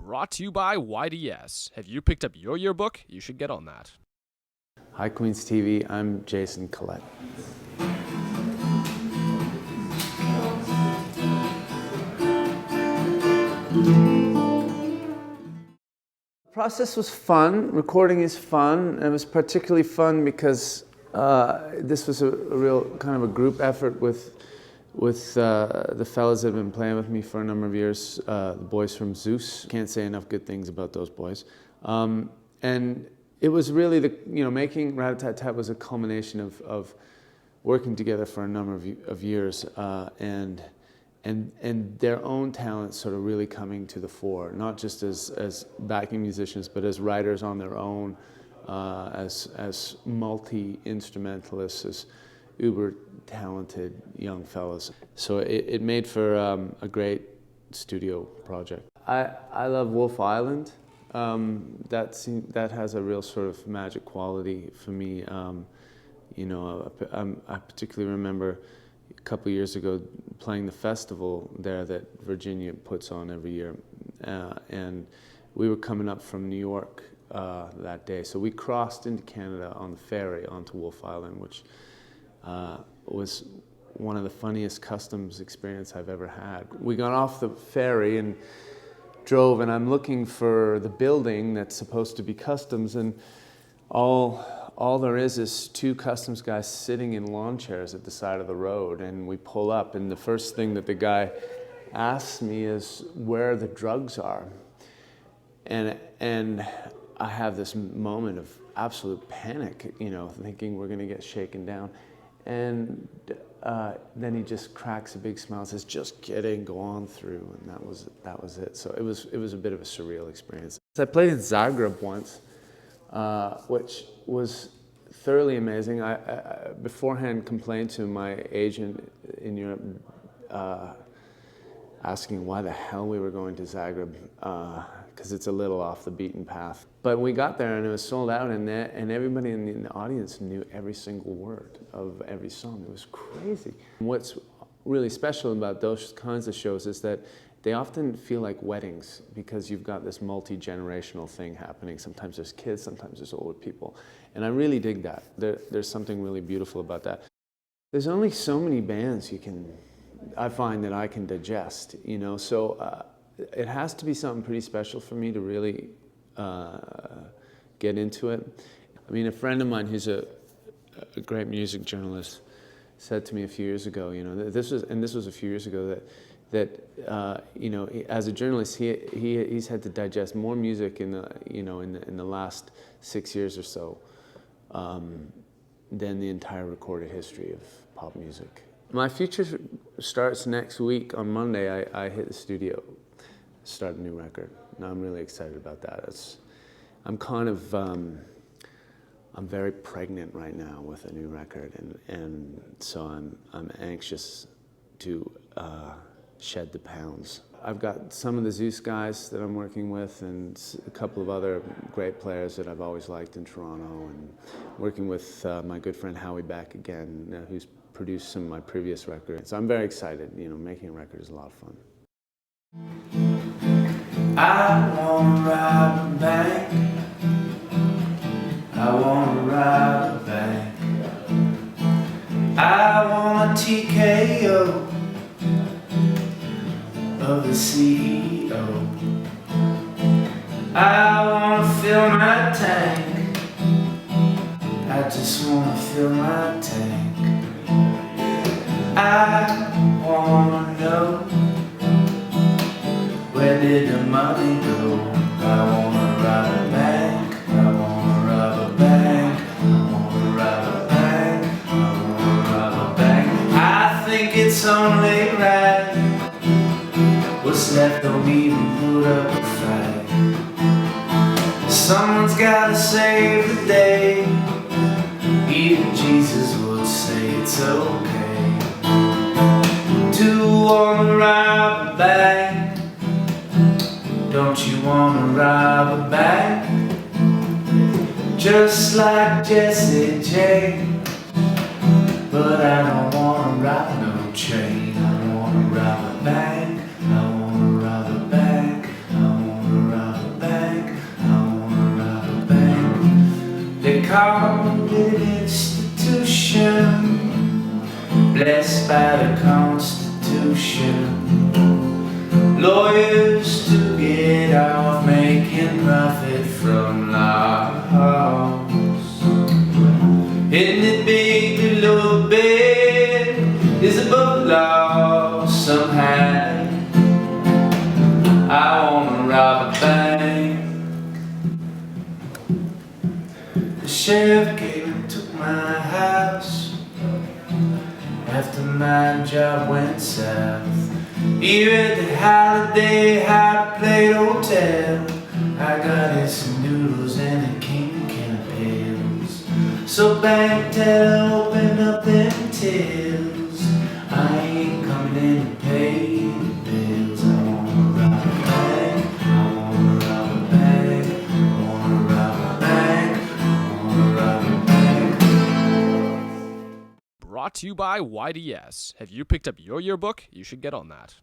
brought to you by YDS. Have you picked up your yearbook? You should get on that. Hi Queens TV, I'm Jason Collett. The process was fun. Recording is fun. It was particularly fun because this was a real kind of a group effort with the fellas that have been playing with me for a number of years, the boys from Zeus. Can't say enough good things about those boys. And it was really making Rat-a-tat-tat was a culmination of working together for a number of years and their own talents sort of really coming to the fore, not just as backing musicians, but as writers on their own, as multi-instrumentalists, as uber talented young fellows. So it made for a great studio project. I love Wolf Island. That has a real sort of magic quality for me. I particularly remember a couple of years ago playing the festival there that Virginia puts on every year, and we were coming up from New York that day. So we crossed into Canada on the ferry onto Wolf Island, which was one of the funniest customs experience I've ever had. We got off the ferry and drove, and I'm looking for the building that's supposed to be customs, and all there is two customs guys sitting in lawn chairs at the side of the road, and we pull up, and the first thing that the guy asks me is where the drugs are. And I have this moment of absolute panic, thinking we're gonna get shaken down. And then he just cracks a big smile and says, "Just kidding, go on through." And that was it. So it was a bit of a surreal experience. I played in Zagreb once, which was thoroughly amazing. I beforehand complained to my agent in Europe, asking why the hell we were going to Zagreb, because it's a little off the beaten path. But we got there and it was sold out, and everybody in the audience knew every single word of every song. It was crazy. What's really special about those kinds of shows is that they often feel like weddings because you've got this multi-generational thing happening. Sometimes there's kids, sometimes there's older people. And I really dig that. There's something really beautiful about that. There's only so many bands I find that I can digest, so it has to be something pretty special for me to really get into it. I mean, a friend of mine who's a great music journalist said to me a few years ago, this was a few years ago, that as a journalist, he's had to digest more music in the last 6 years or so than the entire recorded history of pop music. My future starts next week. On Monday, I hit the studio, start a new record. And I'm really excited about that. I'm very pregnant right now with a new record, and so I'm anxious to shed the pounds. I've got some of the Zeus guys that I'm working with, and a couple of other great players that I've always liked in Toronto, and working with my good friend Howie Back again, who's produced some of my previous records. So I'm very excited. Making a record is a lot of fun. I wanna rob a bank. I wanna rob a bank. I want a TKO of the CEO. I wanna fill my tank. I just wanna fill my tank. I wanna know, where did the money go? I wanna rob a bank. I wanna rob a bank. I wanna rob a bank. I wanna rob a bank. I think it's only right. What's left don't even put up a fight. Someone's gotta save the day. Even Jesus would say it's okay to wanna rob a bank. Don't you wanna rob a bank? Just like Jesse J. But I don't wanna rob no train. I wanna rob a bank. I wanna rob a bank. I wanna rob called it an institution, blessed by the Constitution. Lawyers to get off making profit from laws. Isn't it big below bed is above law somehow? I wanna rob a bank. The sheriff came and took my house after my job went south. Here at the Holiday High Plate Hotel, I got in some noodles and a king can of pills. So bank teller, open up them tills. I ain't coming in to pay the bills. I wanna rob a bank, I wanna rob a bank, I wanna rob a bank, I wanna rob a bank. Brought to you by YDS. Have you picked up your yearbook? You should get on that.